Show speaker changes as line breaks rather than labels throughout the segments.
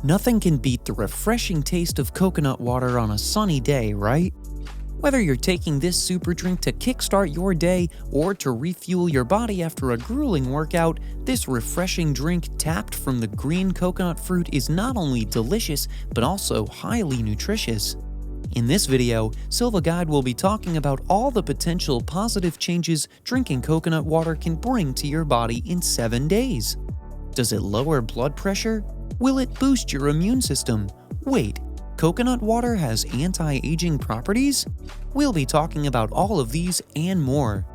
Nothing can beat the refreshing taste of coconut water on a sunny day, right? Whether you're taking this super drink to kickstart your day or to refuel your body after a grueling workout, this refreshing drink tapped from the green coconut fruit is not only delicious but also highly nutritious. In this video, Silva Guide will be talking about all the potential positive changes drinking coconut water can bring to your body in 7 days. Does it lower blood pressure? Will it boost your immune system? Wait, coconut water has anti-aging properties? We'll be talking about all of these and more.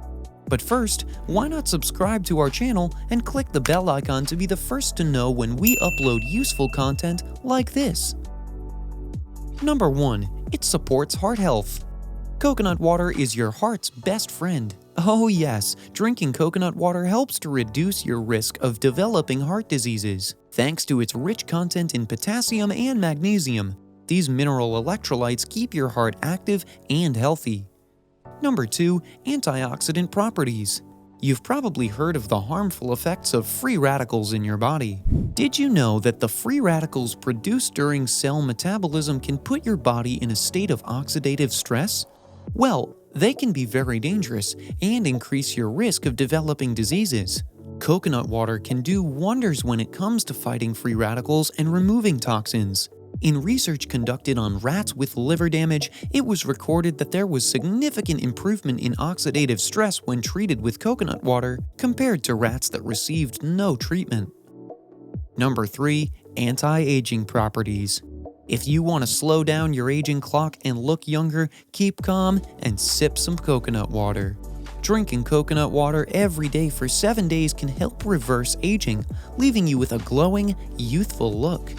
But first, why not subscribe to our channel and click the bell icon to be the first to know when we upload useful content like this. Number 1. It supports heart health. Coconut water is your heart's best friend. Oh yes, drinking coconut water helps to reduce your risk of developing heart diseases. Thanks to its rich content in potassium and magnesium, these mineral electrolytes keep your heart active and healthy. Number 2. Antioxidant properties. You've probably heard of the harmful effects of free radicals in your body. Did you know that the free radicals produced during cell metabolism can put your body in a state of oxidative stress? Well, they can be very dangerous and increase your risk of developing diseases. Coconut water can do wonders when it comes to fighting free radicals and removing toxins. In research conducted on rats with liver damage, it was recorded that there was significant improvement in oxidative stress when treated with coconut water compared to rats that received no treatment. Number 3. Anti-aging properties. If you want to slow down your aging clock and look younger, keep calm and sip some coconut water. Drinking coconut water every day for 7 days can help reverse aging, leaving you with a glowing, youthful look.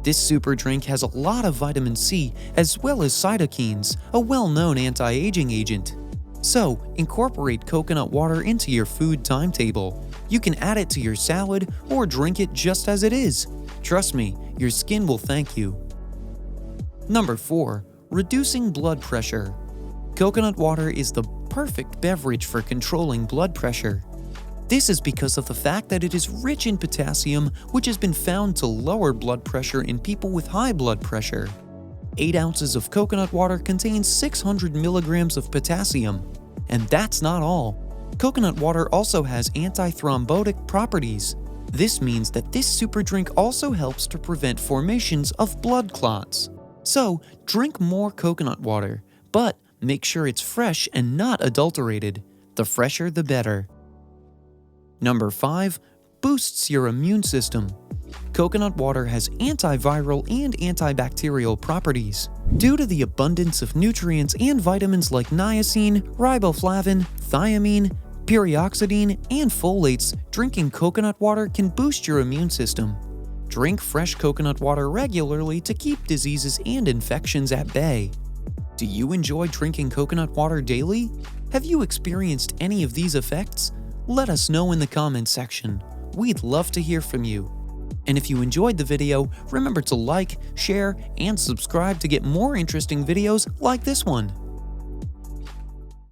This super drink has a lot of vitamin C as well as cytokines, a well-known anti-aging agent. So, incorporate coconut water into your food timetable. You can add it to your salad or drink it just as it is. Trust me, your skin will thank you. Number 4. Reducing blood pressure. Coconut water is the perfect beverage for controlling blood pressure. This is because of the fact that it is rich in potassium, which has been found to lower blood pressure in people with high blood pressure. 8 ounces of coconut water contains 600 milligrams of potassium. And that's not all. Coconut water also has antithrombotic properties. This means that this super drink also helps to prevent formations of blood clots. So, drink more coconut water, but make sure it's fresh and not adulterated. The fresher the better. Number 5. Boosts your immune system. Coconut water has antiviral and antibacterial properties. Due to the abundance of nutrients and vitamins like niacin, riboflavin, thiamine, perioxidine, and folates, drinking coconut water can boost your immune system. Drink fresh coconut water regularly to keep diseases and infections at bay. Do you enjoy drinking coconut water daily? Have you experienced any of these effects? Let us know in the comments section. We'd love to hear from you. And if you enjoyed the video, remember to like, share, and subscribe to get more interesting videos like this one.